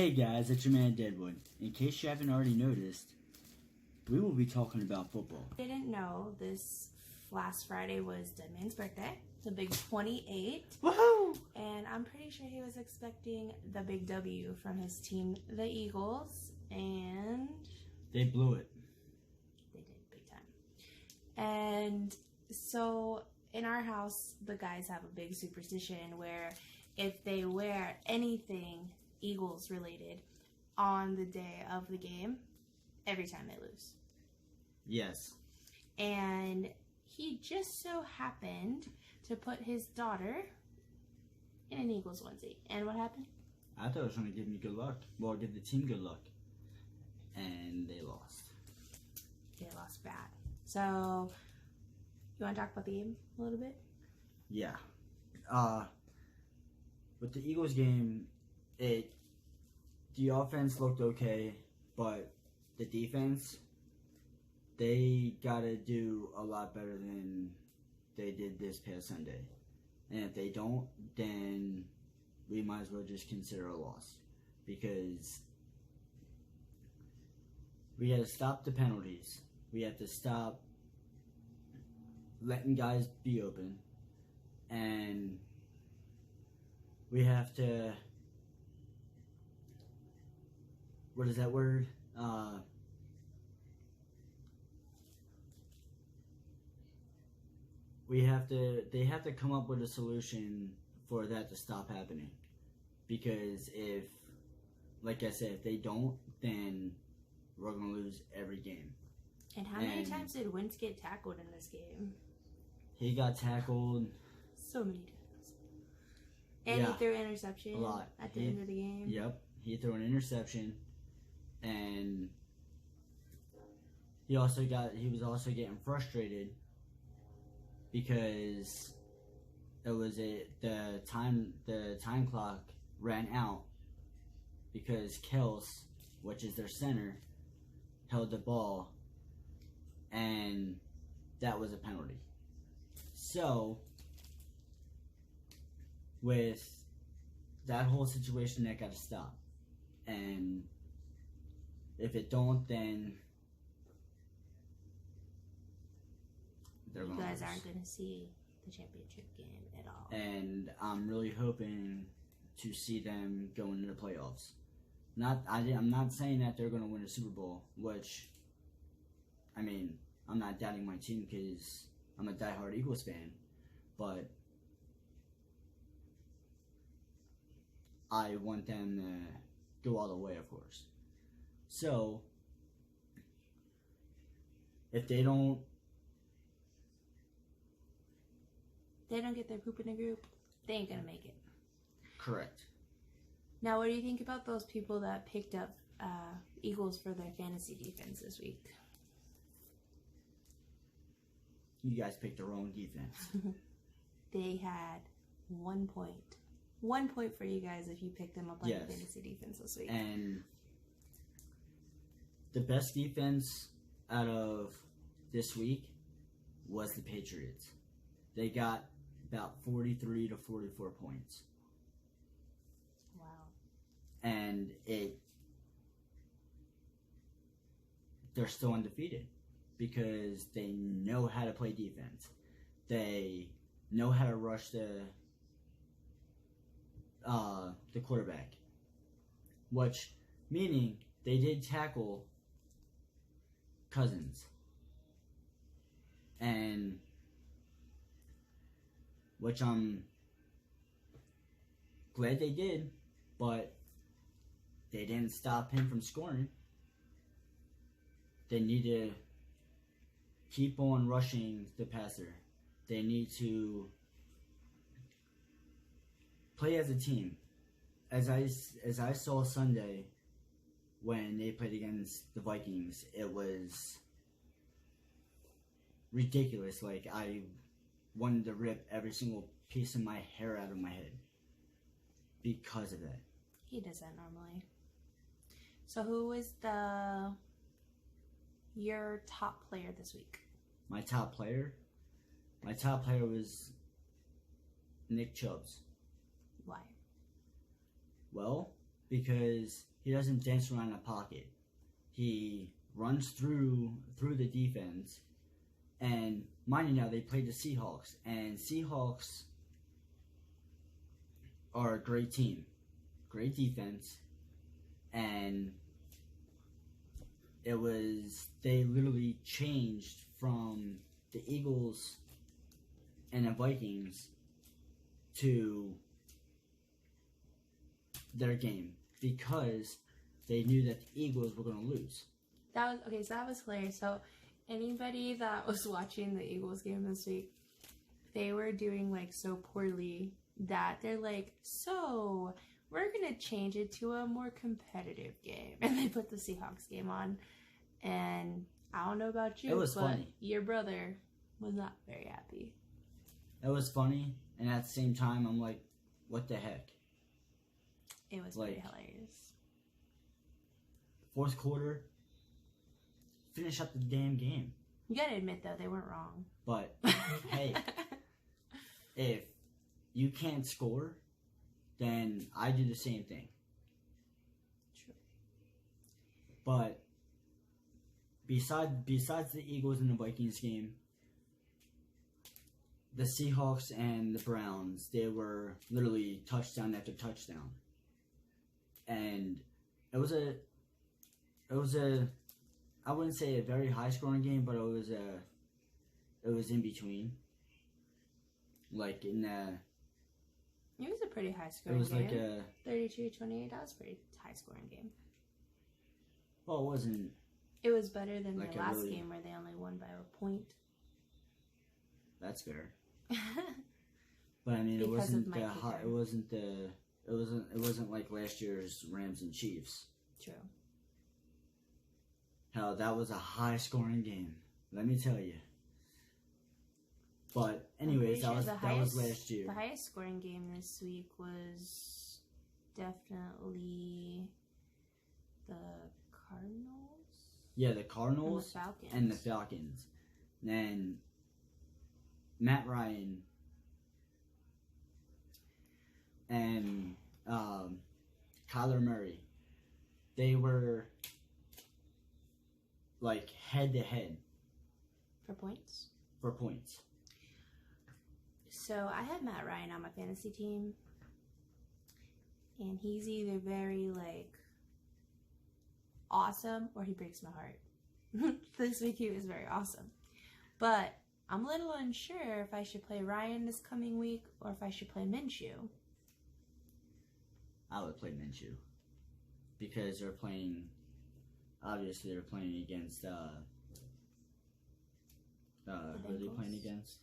Hey guys, it's your man Deadwood. In case you haven't already noticed, we will be talking about football. Didn't know this last Friday was Deadman's birthday, the big 28. Woohoo! And I'm pretty sure he was expecting the big W from his team, the Eagles, and They blew it. they did big time. And so in our house, the guys have a big superstition where if they wear anything Eagles related on the day of the game, every time they lose. Yes. And he just so happened to put his daughter in an Eagles onesie. And what happened? I thought it was going to give me good luck. Well, give the team good luck. And they lost. They lost bad. So, you want to talk about the game a little bit? Yeah. With the Eagles game, the offense looked okay, but the defense, they got to do a lot better than they did this past Sunday. And if they don't, then we might as well just consider a loss. Because we got to stop the penalties. We have to stop letting guys be open. And we have to, what is that word? They have to come up with a solution for that to stop happening. Because if, like I said, if they don't, then we're going to lose every game. And how many times did Wentz get tackled in this game? He got tackled So many times. And he threw an interception a lot at the end of the game. Yep. He threw an interception, and he was also getting frustrated because the time clock ran out because Kels, which is their center, held the ball, and that was a penalty. So with that whole situation, that got to stop. And if it don't, then you guys aren't going to see the championship game at all. And I'm really hoping to see them go into the playoffs. I'm not saying that they're going to win a Super Bowl, which, I mean, I'm not doubting my team because I'm a diehard Eagles fan, but I want them to go all the way, of course. So, if they don't get their poop in a group, they ain't gonna make it. Correct. Now, what do you think about those people that picked up Eagles for their fantasy defense this week? You guys picked the wrong defense. They had 1 point. 1 point for you guys if you picked them up on your fantasy defense this week. And the best defense out of this week was the Patriots. They got about 43 to 44 points. Wow. And they're still undefeated because they know how to play defense. They know how to rush the quarterback, which meaning they did tackle Cousins, and which I'm glad they did, but they didn't stop him from scoring. They need to keep on rushing the passer. They need to play as a team. As I saw Sunday when they played against the Vikings, it was ridiculous. Like, I wanted to rip every single piece of my hair out of my head because of that. He does that normally. So who is your top player this week? My top player was Nick Chubbs. Why? Well, because He doesn't dance around the pocket. He runs through the defense. And mind you now, they played the Seahawks, and Seahawks are a great team, great defense, and they literally changed from the Eagles and the Vikings to their game because they knew that the Eagles were going to lose. That was hilarious. So anybody that was watching the Eagles game this week, they were doing like so poorly that they're like, so we're gonna change it to a more competitive game, and they put the Seahawks game on. And I don't know about you, It was but funny. your brother was not very happy. It was funny, and at the same time, I'm like, what the heck? It was Like, pretty hilarious. Fourth quarter, finish up the damn game. You gotta admit though, they weren't wrong. But hey, if you can't score, then I do the same thing. True. But besides the Eagles and the Vikings game, the Seahawks and the Browns, they were literally touchdown after touchdown. And it was a I wouldn't say a very high scoring game, but it was in between. Like in It was a pretty high it scoring was game. like a 32-28. That was a pretty high scoring game. well, it wasn't. It was better than Like the a last really- game where they only won by a point. That's fair. But I mean, Because of my it wasn't like last year's Rams and Chiefs. True. Hell, that was a high scoring game. Let me tell you. But anyways, I'm pretty that sure was last year. The highest scoring game this week was definitely the Cardinals. Yeah, the Cardinals and the Falcons. And Matt Ryan and Kyler Murray, they were like head to head For points. for points. So I have Matt Ryan on my fantasy team, and he's either very like awesome or he breaks my heart. This week he was very awesome, but I'm a little unsure if I should play Ryan this coming week or if I should play Minshew. I would play Minshew because they're playing. Obviously, they're playing against. Who are they playing against?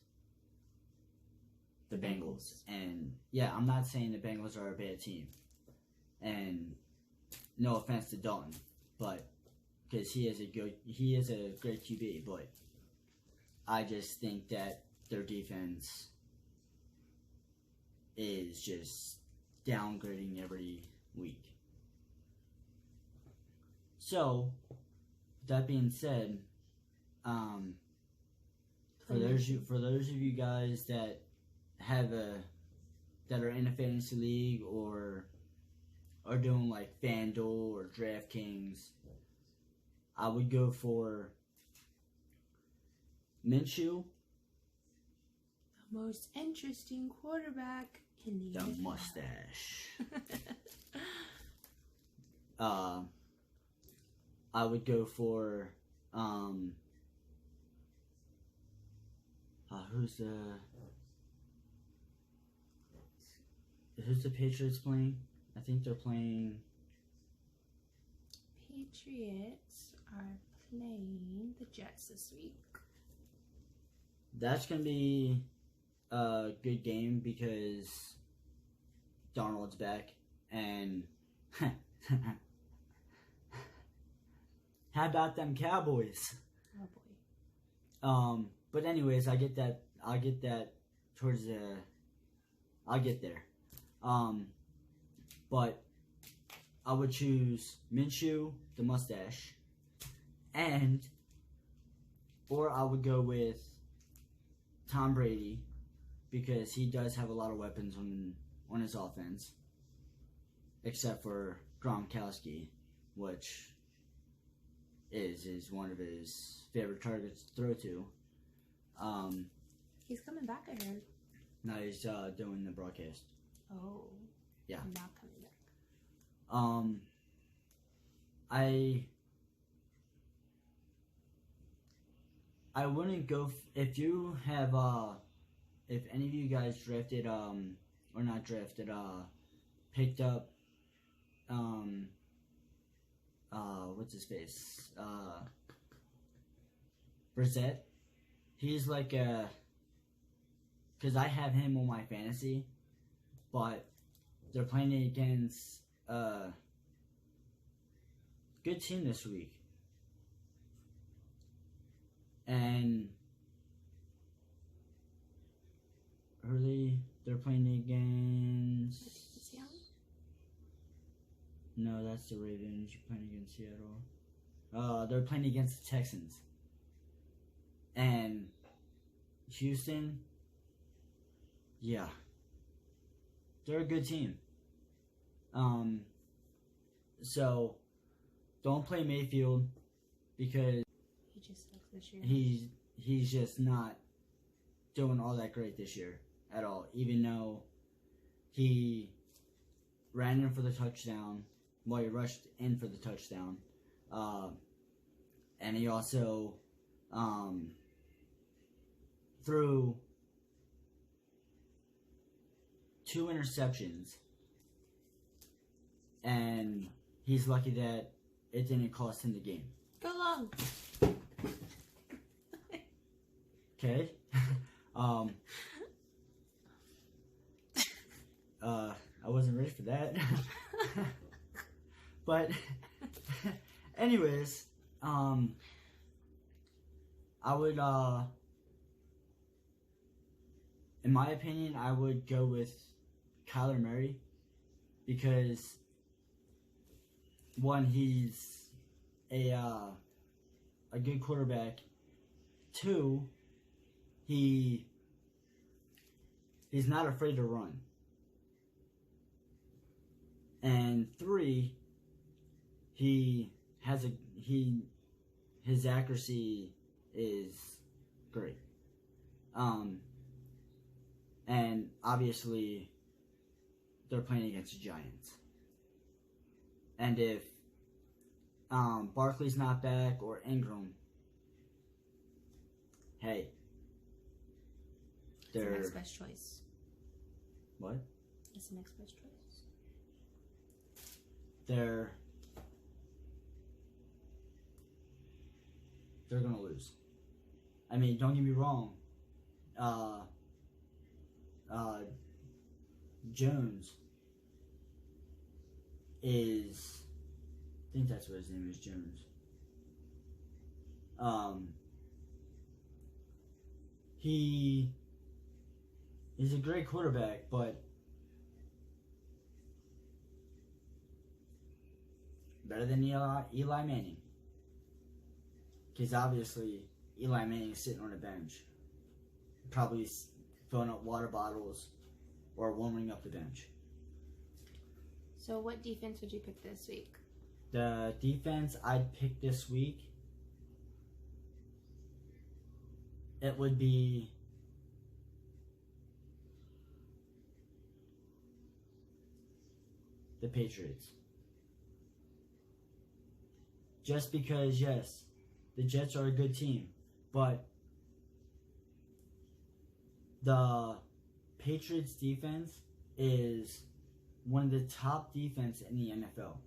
The Bengals. And yeah, I'm not saying the Bengals are a bad team. And no offense to Dalton, but because he is a great QB, but I just think that their defense is just downgrading every week. So, that being said, for those of you guys that that are in a fantasy league or are doing like FanDuel or DraftKings, I would go for Minshew, The most interesting quarterback in the the NFL. mustache. I would go for who's the Patriots playing? I think they're playing. Patriots are playing the Jets this week. That's gonna be a good game because Darnold's back and how about them Cowboys? Oh boy. But anyways, I'll get that towards the. I'll get there. But I would choose Minshew, the mustache, or I would go with Tom Brady because he does have a lot of weapons on his offense, except for Gronkowski, which is one of his favorite targets to throw to. He's coming back, I heard. Now he's doing the broadcast. Oh. Yeah. Not coming back. I wouldn't go if you have if any of you guys drafted or not drafted picked up what's his face Brissett. He's like because I have him on my fantasy, but they're playing against a good team this week. And they're playing against... Seattle? No, that's the Ravens. You're playing against Seattle. They're playing against the Texans. And Houston, yeah. They're a good team. So, don't play Mayfield because He just sucks this year. he's just not doing all that great this year at all. Even though he ran in for the touchdown, well, he rushed in for the touchdown, and he also threw 2 interceptions, and he's lucky that it didn't cost him the game. Go long. Okay. I wasn't ready for that. But anyways, I would in my opinion, I would go with Kyler Murray because one, he's a good quarterback. 2, he's not afraid to run. And 3, his accuracy is great. And obviously they're playing against the Giants. And if Barkley's not back or Ingram, hey, It's the next best choice. What? It's the next best choice. They're gonna lose. I mean, don't get me wrong. Jones is, I think that's what his name is, Jones. He is a great quarterback, but better than Eli Manning. Because obviously Eli Manning is sitting on a bench, probably filling up water bottles or warming up the bench. So what defense would you pick this week? The defense I'd pick this week, it would be the Patriots. Just because, yes, the Jets are a good team, but the Patriots defense is one of the top defense in the NFL.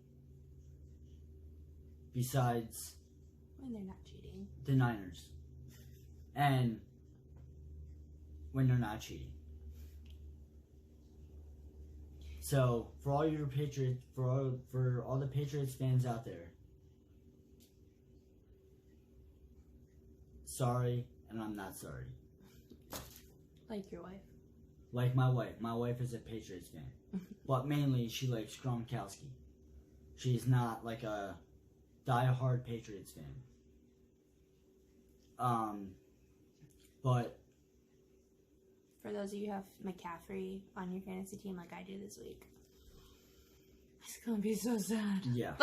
Besides When they're not cheating. the Niners. And when they're not cheating. So for all your Patriots, for all the Patriots fans out there, sorry, and I'm not sorry. Like your wife. Like my wife. My wife is a Patriots fan. But mainly she likes Gronkowski. She's not like a die-hard Patriots fan. But For those of you who have McCaffrey on your fantasy team like I do this week, He's gonna be so sad. Yeah.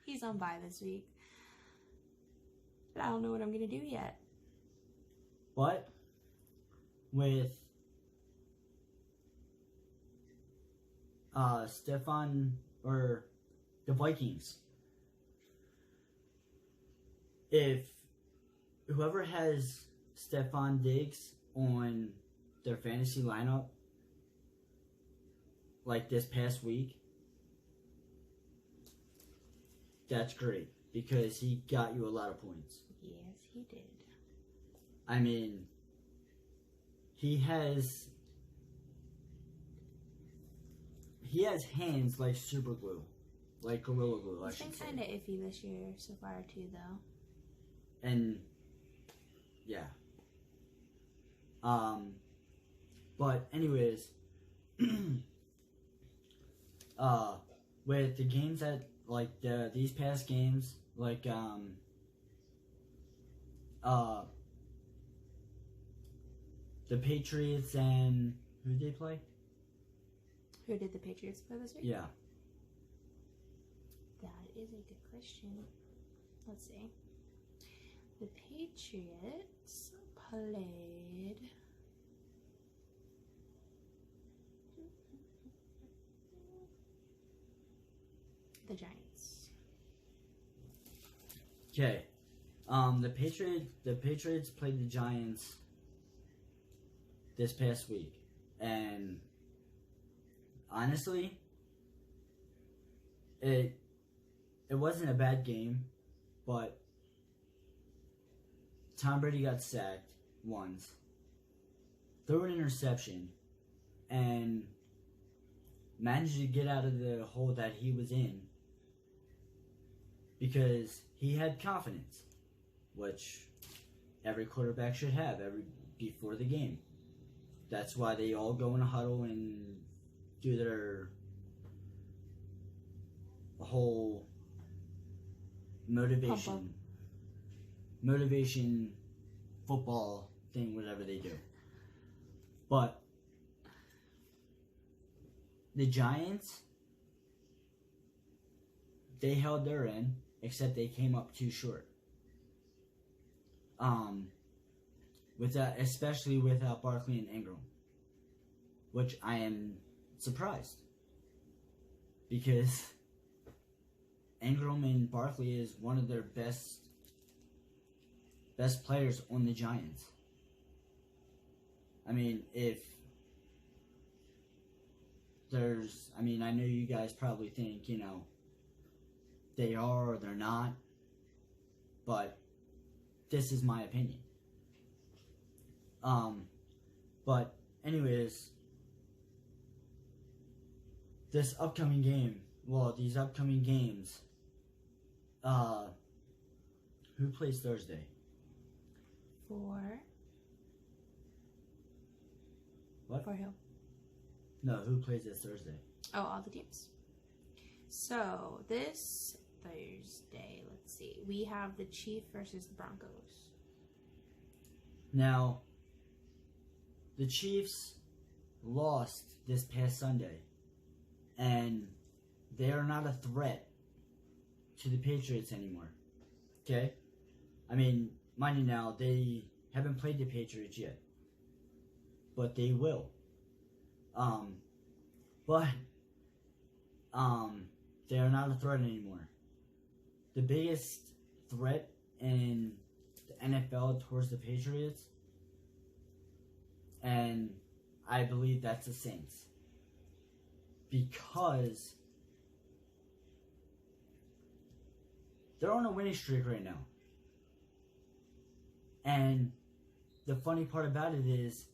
He's on bye this week. But I don't know what I'm gonna do yet. But with Stefan or the Vikings, if whoever has Stefan Diggs on their fantasy lineup like this past week, that's great because he got you a lot of points. Yes, he did. I mean, he has hands like super glue, like Gorilla Glue. He's been kind of iffy this year so far too, though. And yeah. But anyways, with the games that like these past games, like the Patriots and who did they play? Who did the Patriots play this week? Yeah. That is a good question. Let's see. The Patriots played the Giants. Okay. The Patriots played the Giants this past week, and honestly, it wasn't a bad game, but Tom Brady got sacked once, threw an interception, and managed to get out of the hole that he was in because he had confidence, which every quarterback should have before the game. That's why they all go in a huddle and do their whole motivation football thing, whatever they do. But the Giants, they held their end, except they came up too short. Especially without Barkley and Ingram, which I am surprised because Ingram and Barkley is one of their best players on the Giants. I mean, I know you guys probably think, they are or they're not, but this is my opinion. But anyways, these upcoming games, who plays Thursday? For What? For who? No, who plays this Thursday? Oh, all the teams. So this Thursday, let's see, we have the Chiefs versus the Broncos. Now, the Chiefs lost this past Sunday, and they are not a threat to the Patriots anymore. Okay? I mean, mind you now, they haven't played the Patriots yet, but they will. They are not a threat anymore. The biggest threat in the NFL towards the Patriots, and I believe that's the Saints, because they're on a winning streak right now. And the funny part about it is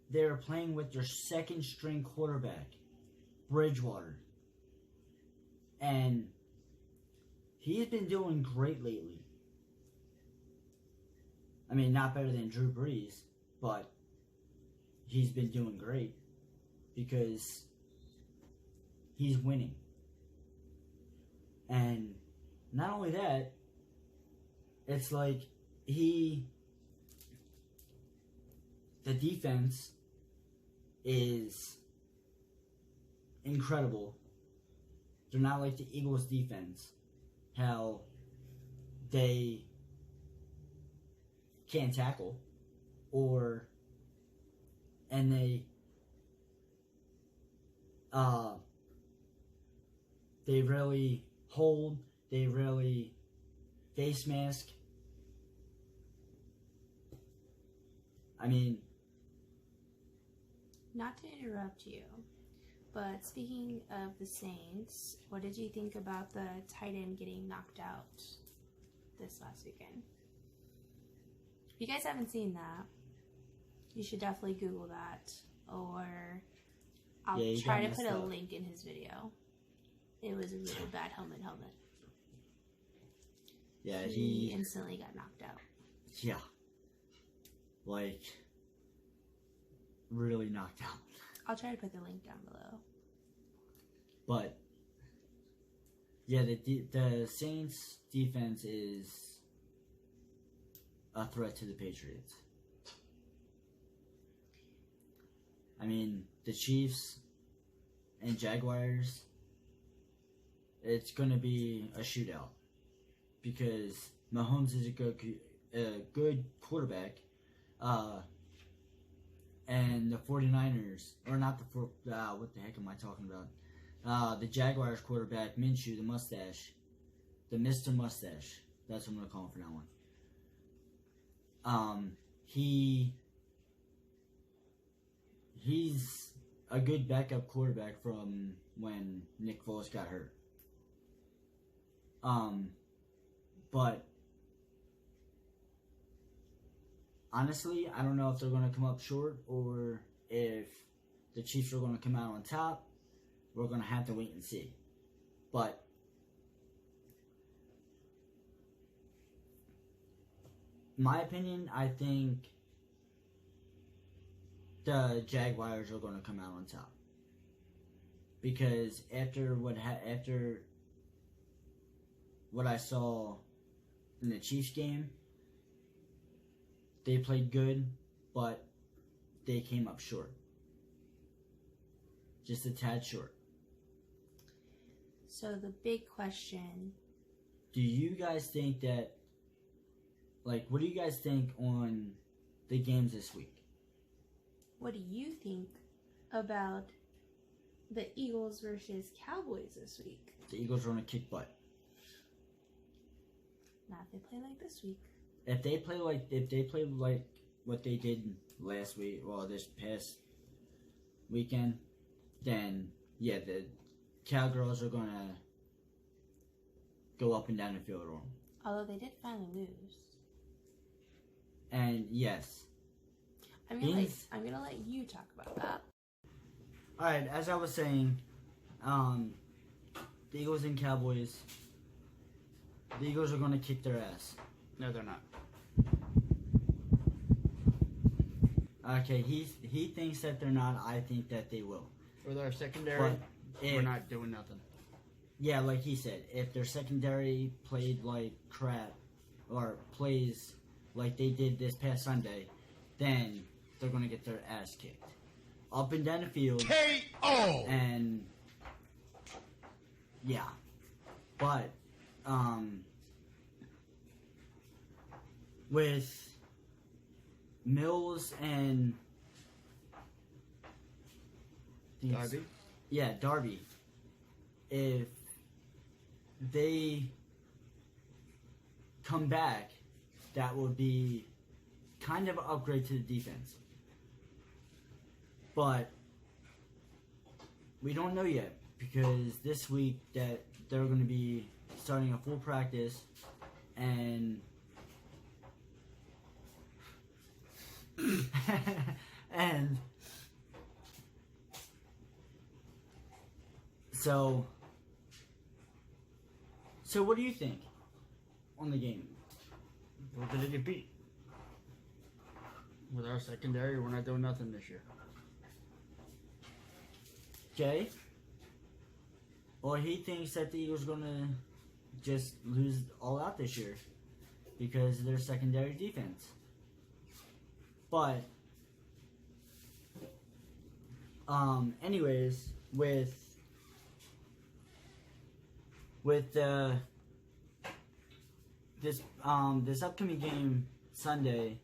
they're playing with their second string quarterback, Bridgewater. And he's been doing great lately. I mean, not better than Drew Brees, but he's been doing great because he's winning. And not only that, it's like the defense is incredible They're not like the Eagles defense. How they can't tackle, and they really hold, they really face mask. I mean, not to interrupt you, but speaking of the Saints, what did you think about the tight end getting knocked out this last weekend? If you guys haven't seen that, you should definitely Google that, or I'll try to put a link in his video. It was a really bad helmet. Yeah, he instantly got knocked out. Yeah. Like, really knocked out. I'll try to put the link down below. But, yeah, the Saints defense is a threat to the Patriots. I mean, the Chiefs and Jaguars, it's going to be a shootout because Mahomes is a good quarterback, and the 49ers, or not what the heck am I talking about? The Jaguars quarterback, Minshew, the Mr. Mustache, that's what I'm going to call him for that one. He's a good backup quarterback from when Nick Foles got hurt. But honestly, I don't know if they're going to come up short or if the Chiefs are going to come out on top. We're going to have to wait and see. But my opinion, I think the Jaguars are going to come out on top. Because after what I saw in the Chiefs game, they played good, but they came up short. Just a tad short. So the big question... Do you guys think that... what do you guys think on the games this week? What do you think about the Eagles versus Cowboys this week? The Eagles are going to kick butt. Not if they play like this week. If they play like what they did last week, this past weekend, then yeah, the Cowgirls are gonna go up and down the field on them. Although they did finally lose. And yes, I'm gonna let you talk about that. All right, as I was saying, the Eagles and Cowboys. The Eagles are gonna kick their ass. No, they're not. Okay, he thinks that they're not. I think that they will. With our secondary, we're not doing nothing. Yeah, like he said, if their secondary played like crap or plays like they did this past Sunday, then they're gonna get their ass kicked up and down the field. KO. And yeah, but with Mills and Darby? Yeah, Darby. If they come back, that would be kind of an upgrade to the defense. But we don't know yet because this week that they're going to be starting a full practice and and so what do you think on the game? We're gonna get beat. With our secondary, we're not doing nothing this year. Okay? Or he thinks that the Eagles are gonna just lose all out this year because of their secondary defense. But anyways, with with this upcoming game Sunday,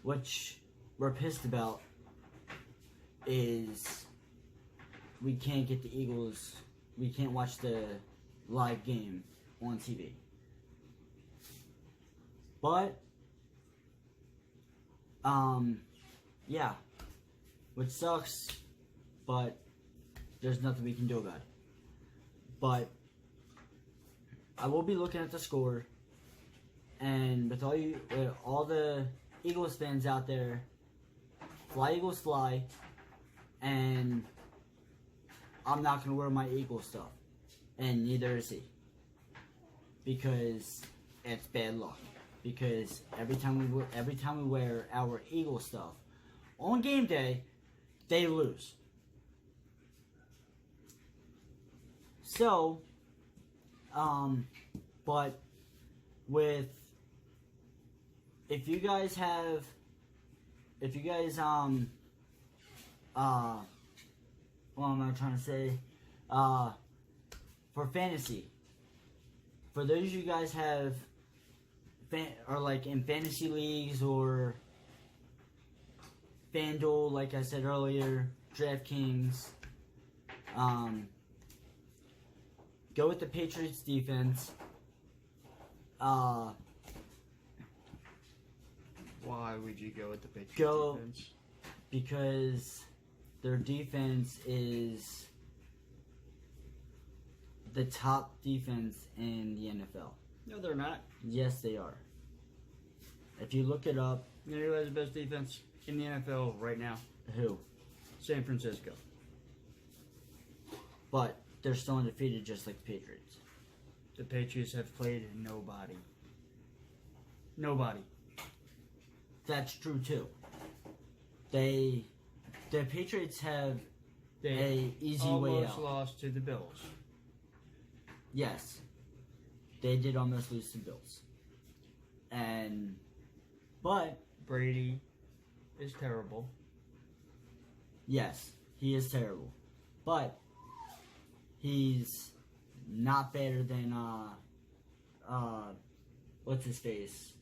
which we're pissed about, is we can't get the Eagles. We can't watch the live game on TV. But yeah, which sucks, but there's nothing we can do about it. But I will be looking at the score, and with all the Eagles fans out there, fly Eagles fly, and I'm not gonna wear my Eagles stuff, and neither is he, because it's bad luck. Because every time we wear our Eagle stuff on game day, they lose. So, but if you guys what am I trying to say? For fantasy, for those of you guys have or like in fantasy leagues or FanDuel, like I said earlier, DraftKings, go with the Patriots defense. Why would you go with the Patriots defense? Because their defense is the top defense in the NFL. No, they're not. Yes, they are. If you look it up. You know who has the best defense in the NFL right now? Who? San Francisco. But they're still undefeated just like the Patriots. The Patriots have played nobody. Nobody. That's true too. The Patriots have a easy way out. Almost lost to the Bills. Yes. They did almost lose to Bills. But Brady is terrible. Yes, he is terrible. But he's not better than what's his face?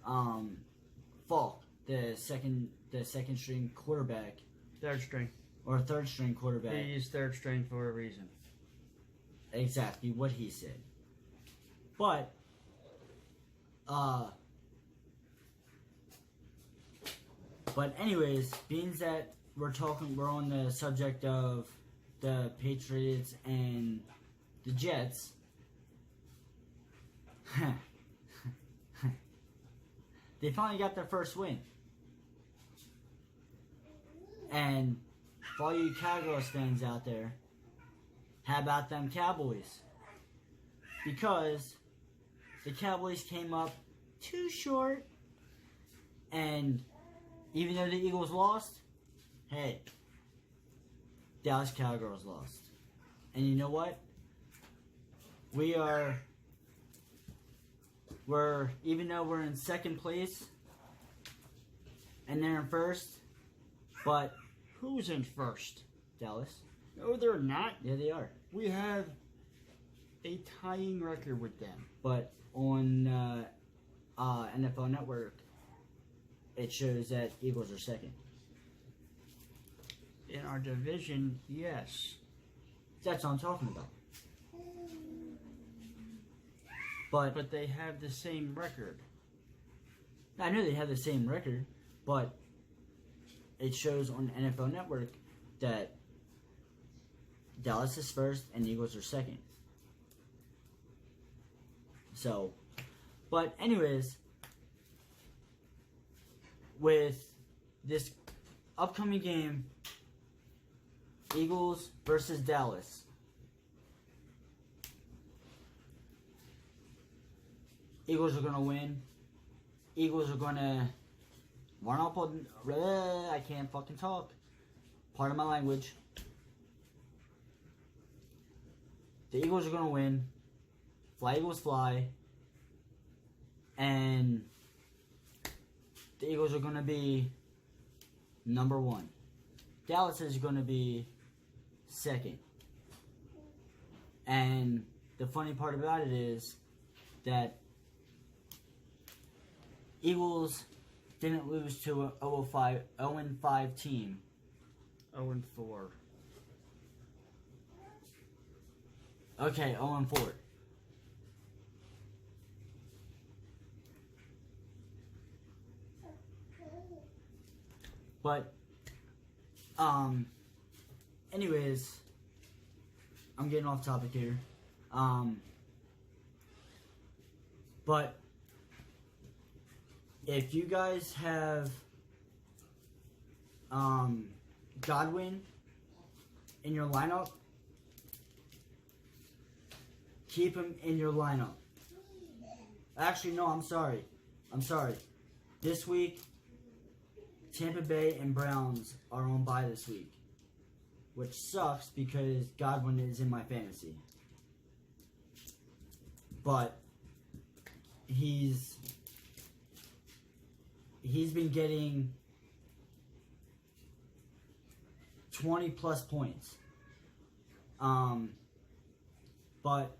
Falk, the second string quarterback. Third string. Or third string quarterback. He's third string for a reason. Exactly what he said. But anyways, being that we're on the subject of the Patriots and the Jets. They finally got their first win. And for all you Cowboys fans out there, how about them Cowboys? Because the Cowboys came up too short, and even though the Eagles lost, hey, Dallas Cowgirls lost. And you know what? Even though we're in second place, and they're in first, but who's in first? Dallas. No, they're not. Yeah, they are. We have a tying record with them. But on NFL Network, it shows that Eagles are second. In our division, yes. That's what I'm talking about. But they have the same record. I know they have the same record, but it shows on NFL Network that Dallas is first and Eagles are second. So, but anyways, with this upcoming game, Eagles versus Dallas. Eagles are going to win. Eagles are going to run up on... I can't fucking talk. Pardon my language. The Eagles are going to win. Fly Eagles fly. And the Eagles are going to be number one. Dallas is going to be second. And the funny part about it is that Eagles didn't lose to a 0-5 team. 0-4. Okay, 0-4. But, anyways, I'm getting off topic here. But if you guys have Godwin in your lineup, keep him in your lineup. Actually, no, I'm sorry. This week, Tampa Bay and Browns are on bye this week, which sucks because Godwin is in my fantasy. But he's been getting 20 plus points. But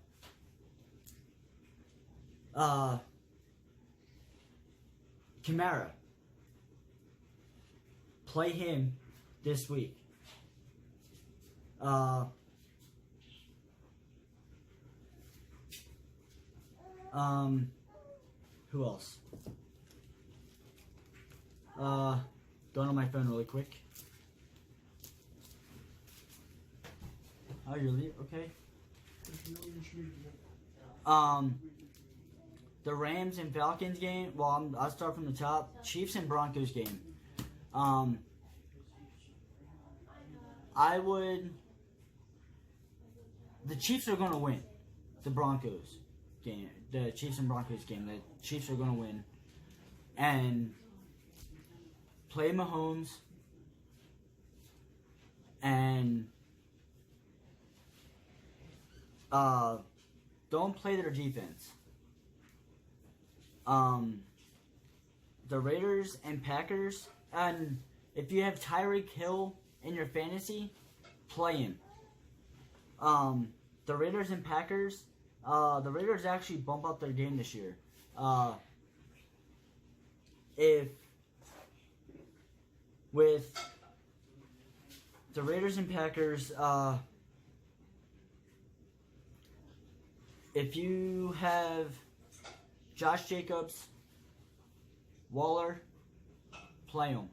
Kamara, play him this week. Who else? Going on my phone really quick. Oh, you're leaving? Okay. The Rams and Falcons game. Well, I'll start from the top. Chiefs and Broncos game. The Chiefs are going to win the Broncos game. The Chiefs and Broncos game. The Chiefs are going to win. And play Mahomes. And don't play their defense. The Raiders and Packers, and if you have Tyreek Hill in your fantasy, play him. The Raiders and Packers, the Raiders actually bump up their game this year. With the Raiders and Packers, if you have Josh Jacobs, Waller, play him.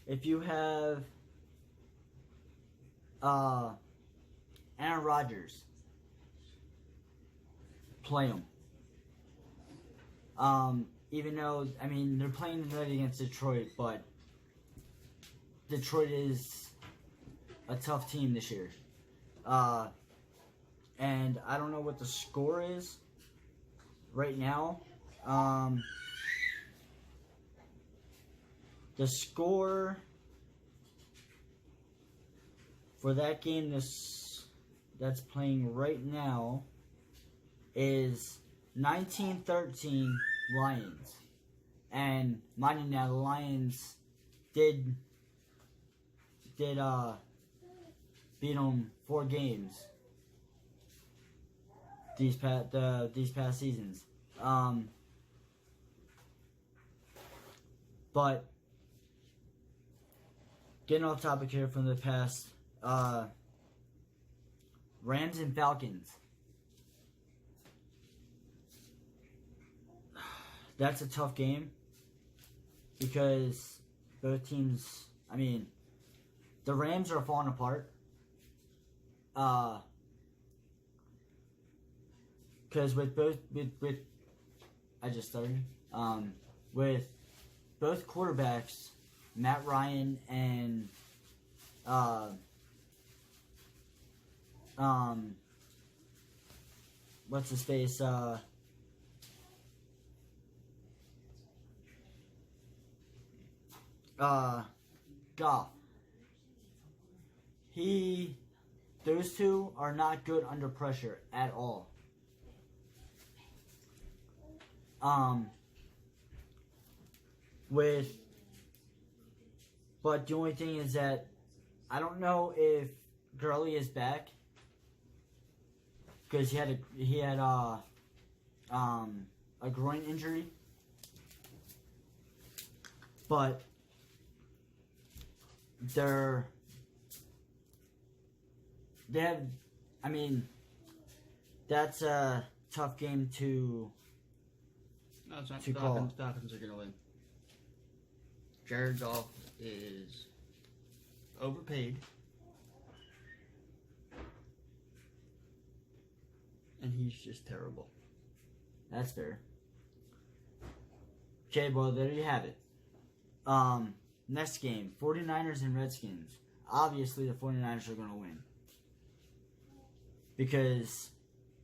If you have Aaron Rodgers, play him. Even though, I mean, they're playing tonight against Detroit, but Detroit is a tough team this year. And I don't know what the score is right now. The score for that game that's playing right now is 19-13 Lions. And mind you now, the Lions did beat them 4 games these past seasons. But getting off topic here from the past, Rams and Falcons. That's a tough game because both teams, I mean, the Rams are falling apart. Because with both quarterbacks, Matt Ryan and what's his face? Goff. Those two are not good under pressure at all. But the only thing is that I don't know if Gurley is back because he had a groin injury, but they have. I mean, that's a tough game to. No, it's not. To Dolphins are gonna win. Jared Goff is overpaid, and he's just terrible. That's fair. Okay, well, there you have it. Next game, 49ers and Redskins. Obviously, the 49ers are going to win. Because,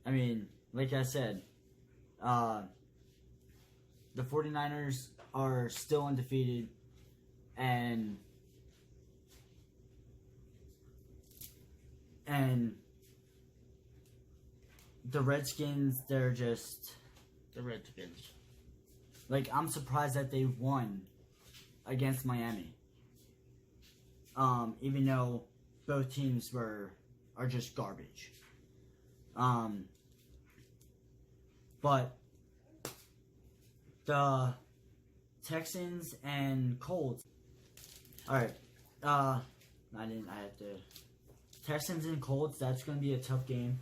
I mean, like I said, the 49ers are still undefeated, and the Redskins, they're just... The Redskins. Like, I'm surprised that they won against Miami. Even though both teams are just garbage. But the Texans and Colts. Alright. Texans and Colts, that's going to be a tough game.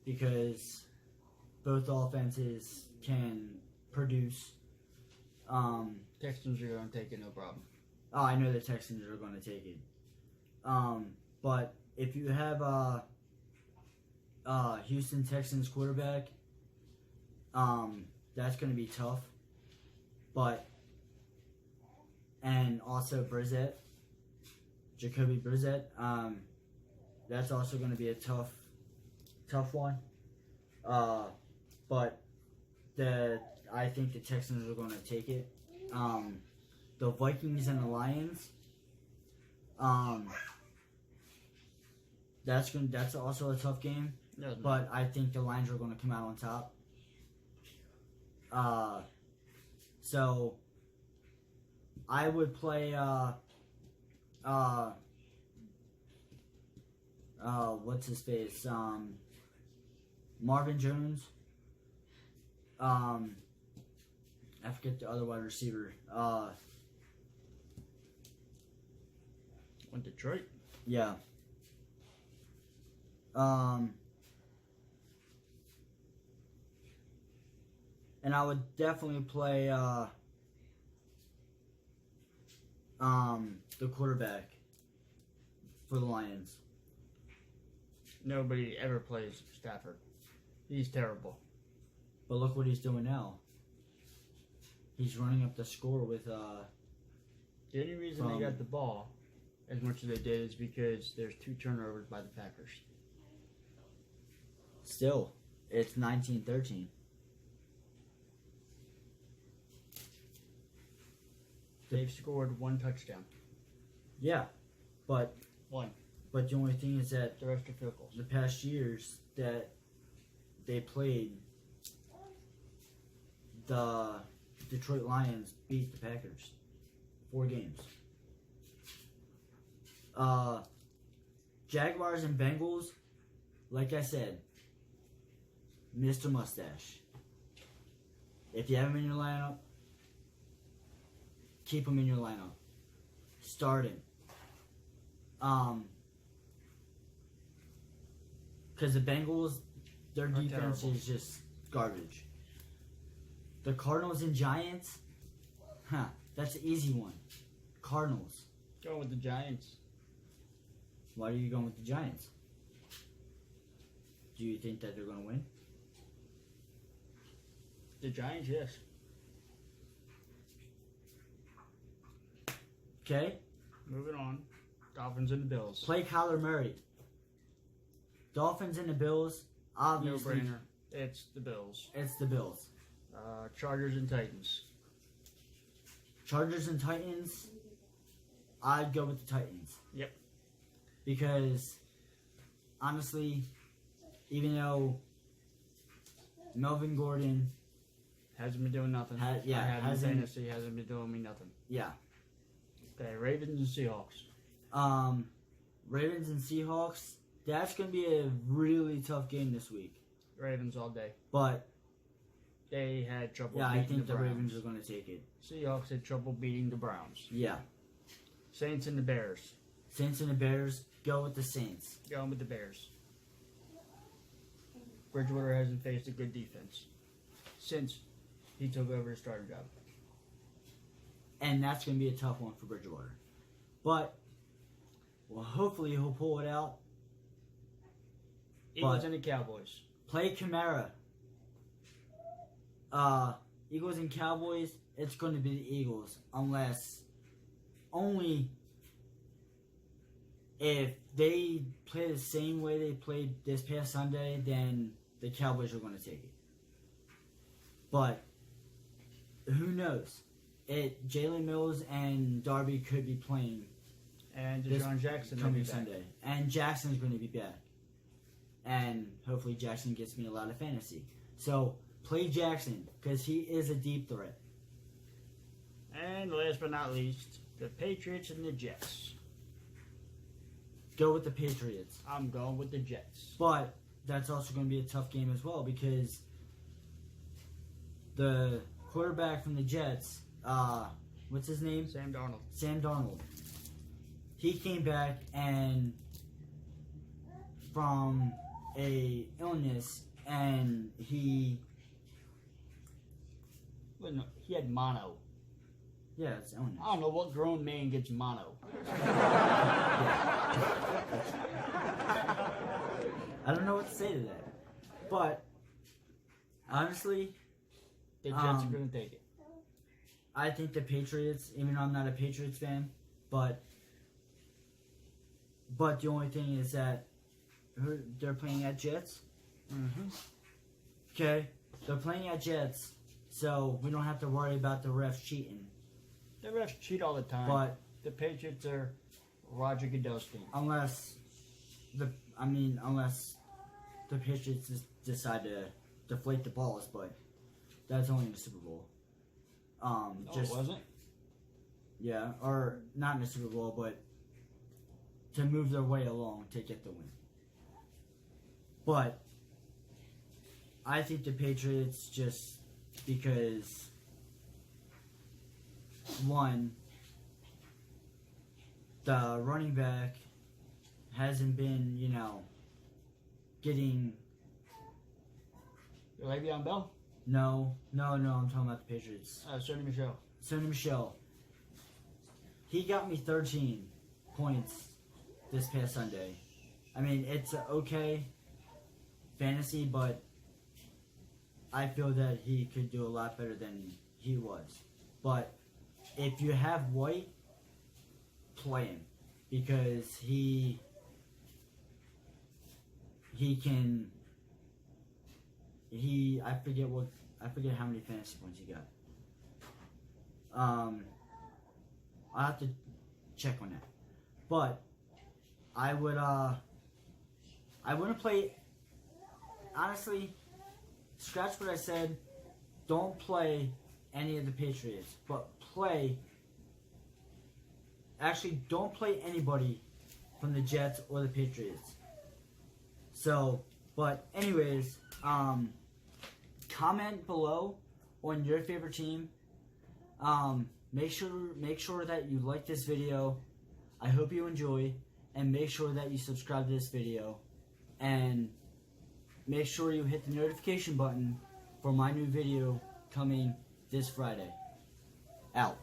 Because both offenses can produce. Texans are going to take it, no problem. Oh, I know the Texans are going to take it. But if you have Houston Texans quarterback, that's going to be tough. And also Brissett, Jacoby Brissett, that's also going to be a tough one. But I think the Texans are going to take it. The Vikings and the Lions. That's also a tough game. No, But I think the Lions are going to come out on top. So I would play what's his face? Marvin Jones. I forget the other wide receiver. Went Detroit. Yeah. And I would definitely play the quarterback for the Lions. Nobody ever plays Stafford. He's terrible. But look what he's doing now. He's running up the score with The only reason they got the ball as much as they did is because there's 2 turnovers by the Packers. still, it's 19-13. They've scored 1 touchdown. Yeah, but 1. But the only thing is that The rest are field goals. the past years that they played, the Detroit Lions beat the Packers 4 games. Jaguars and Bengals, like I said, Mr. Mustache. If you have him in your lineup, keep him in your lineup. Start him. Because the Bengals, their defense terrible. is just garbage. The Cardinals and Giants, that's an easy one. Cardinals. Go with the Giants. Why are you going with the Giants? Do you think that they're going to win? The Giants, yes. Okay. Moving on. Dolphins and the Bills. Play Kyler Murray. Dolphins and the Bills, No obviously. brainer. It's the Bills. It's the Bills. Chargers and Titans. Chargers and Titans, I'd go with the Titans. Yep. Because, honestly, even though Melvin Gordon, Hasn't been doing nothing. I have hasn't- fantasy. Hasn't been doing me nothing. yeah. Okay, Ravens and Seahawks. Ravens and Seahawks, that's going to be a really tough game this week. Ravens all day. But They had trouble yeah, I beating think the the Browns. Ravens are going to take it. Seahawks had trouble beating the Browns. Yeah. Saints and the Bears. Saints and the Bears, go with the Saints. Going with the Bears. Bridgewater hasn't faced a good defense since he took over the starting job. And that's going to be a tough one for Bridgewater. But, well, hopefully he'll pull it out. Eagles But- and the Cowboys. Play Kamara. Eagles and Cowboys, it's going to be the Eagles. Unless, only if they play the same way they played this past Sunday, then the Cowboys are going to take it. But, who knows? Jalen Mills and Darby could be playing And this Deshaun Jackson will be coming back. Sunday. And Jackson's going to be back. And hopefully Jackson gets me a lot of fantasy. So, play Jackson, because he is a deep threat. And last but not least, the Patriots and the Jets. Go with the Patriots. I'm going with the Jets. But that's also going to be a tough game as well, because the quarterback from the Jets, what's his name? Sam Darnold. Sam Darnold. He came back and from a illness, and he Well, no, he had mono. yeah, it's illness. I don't know what grown man gets mono. I don't know what to say to that, but honestly, The Jets are going to take it. I think the Patriots, even though I'm not a Patriots fan, but the only thing is that they're playing at Jets. Mm-hmm. Okay, they're playing at Jets, so we don't have to worry about the refs cheating. The refs cheat all the time. But the Patriots are Roger Goodell's team. unless the Patriots decide to deflate the balls, but that's only in the Super Bowl. Just wasn't. Yeah, or not in the Super Bowl, but to move their way along to get the win. But I think the Patriots, just because one, the running back hasn't been, getting Le'Veon Bell. no, I'm talking about the Patriots. Sonny Michel. Sonny Michel. He got me 13 points this past Sunday. I mean, it's okay fantasy, but I feel that he could do a lot better than he was. But if you have White, play him, because he can. I forget how many fantasy points he got. I'll have to check on that. But I wouldn't play, honestly, scratch what I said, don't play any of the Patriots, but don't play anybody from the Jets or the Patriots. So, but anyways, comment below on your favorite team. Make sure that you like this video. I hope you enjoy, and make sure that you subscribe to this video, and make sure you hit the notification button for my new video coming this Friday. Out.